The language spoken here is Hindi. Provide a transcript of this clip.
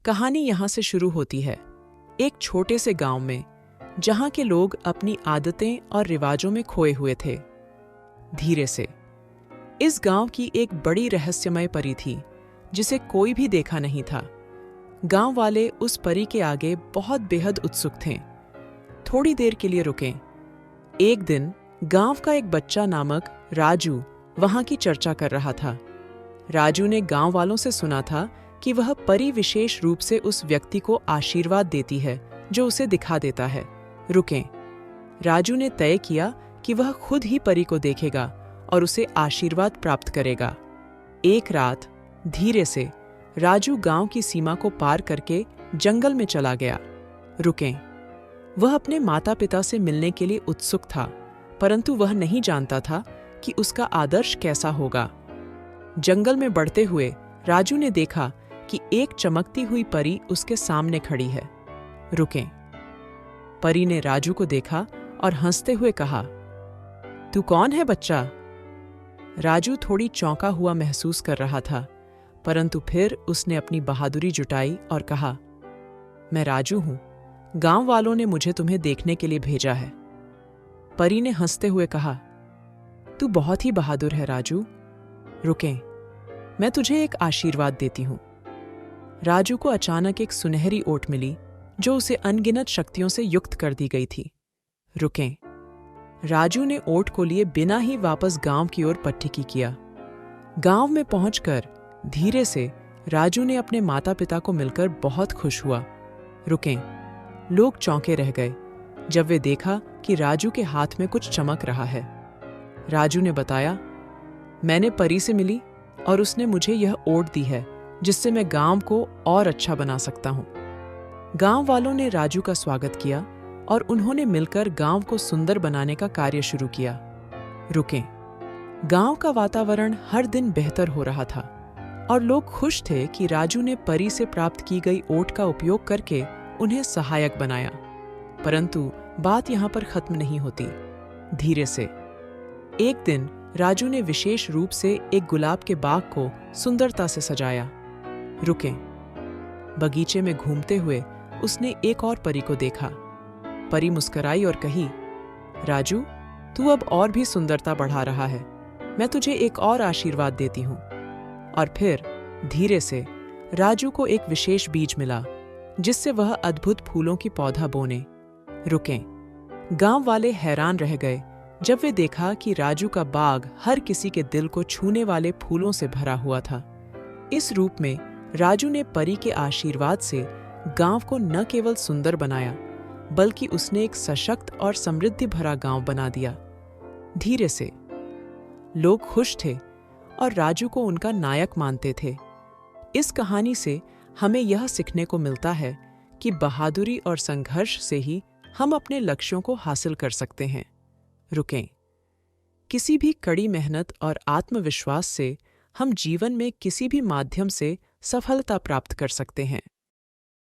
कहानी यहाँ से शुरू होती है, एक छोटे से गांव में, जहाँ के लोग अपनी आदतें और रिवाजों में खोए हुए थे। धीरे से इस गांव की एक बड़ी रहस्यमय परी थी, जिसे कोई भी देखा नहीं था। गांव वाले उस परी के आगे बहुत बेहद उत्सुक थे। थोड़ी देर के लिए रुके। एक दिन गांव का एक बच्चा नामक राजू वहां की चर्चा कर रहा था। राजू ने गांव वालों से सुना था कि वह परी विशेष रूप से उस व्यक्ति को आशीर्वाद देती है जो उसे दिखा देता है। रुकें। राजू ने तय किया कि वह खुद ही परी को देखेगा और उसे आशीर्वाद प्राप्त करेगा। एक रात धीरे से राजू गांव की सीमा को पार करके जंगल में चला गया। रुकें। वह अपने माता पिता से मिलने के लिए उत्सुक था, परंतु वह नहीं जानता था कि उसका आदर्श कैसा होगा। जंगल में बढ़ते हुए राजू ने देखा कि एक चमकती हुई परी उसके सामने खड़ी है। रुकें। परी ने राजू को देखा और हंसते हुए कहा, "तू कौन है बच्चा?" राजू थोड़ी चौंका हुआ महसूस कर रहा था, परंतु फिर उसने अपनी बहादुरी जुटाई और कहा, "मैं राजू हूं। गांव वालों ने मुझे तुम्हें देखने के लिए भेजा है।" परी ने हंसते हुए कहा, "तू बहुत ही बहादुर है राजू। रुकें, मैं तुझे एक आशीर्वाद देती हूं।" राजू को अचानक एक सुनहरी ओट मिली जो उसे अनगिनत शक्तियों से युक्त कर दी गई थी। रुकें। राजू ने ओट को लिए बिना ही वापस गांव की ओर पट्टिकी किया। गांव में पहुंचकर धीरे से राजू ने अपने माता पिता को मिलकर बहुत खुश हुआ। रुकें। लोग चौंके रह गए जब वे देखा कि राजू के हाथ में कुछ चमक रहा है। राजू ने बताया, "मैंने परी से मिली और उसने मुझे यह ओट दी है जिससे मैं गांव को और अच्छा बना सकता हूं।" गांव वालों ने राजू का स्वागत किया और उन्होंने मिलकर गांव को सुंदर बनाने का कार्य शुरू किया। रुकें। गांव का वातावरण हर दिन बेहतर हो रहा था और लोग खुश थे कि राजू ने परी से प्राप्त की गई ओट का उपयोग करके उन्हें सहायक बनाया। परंतु बात यहां पर खत्म नहीं होती। धीरे से एक दिन राजू ने विशेष रूप से एक गुलाब के बाग को सुंदरता से सजाया। रुकें। बगीचे में घूमते हुए उसने एक और परी को देखा। परी मुस्कुराई और कही, "राजू, तू अब और भी सुंदरता बढ़ा रहा है। मैं तुझे एक और आशीर्वाद देती हूं।" और फिर धीरे से राजू को एक विशेष बीज मिला जिससे वह अद्भुत फूलों की पौधा बोने। रुकें। गांव वाले हैरान रह गए जब वे देखा कि राजू का बाग हर किसी के दिल को छूने वाले फूलों से भरा हुआ था। इस रूप में राजू ने परी के आशीर्वाद से गांव को न केवल सुंदर बनाया, बल्कि उसने एक सशक्त और समृद्धि भरा गांव बना दिया। धीरे से लोग खुश थे और राजू को उनका नायक मानते थे। इस कहानी से हमें यह सीखने को मिलता है कि बहादुरी और संघर्ष से ही हम अपने लक्ष्यों को हासिल कर सकते हैं। रुकें। किसी भी कड़ी मेहनत और आत्मविश्वास से हम जीवन में किसी भी माध्यम से सफलता प्राप्त कर सकते हैं।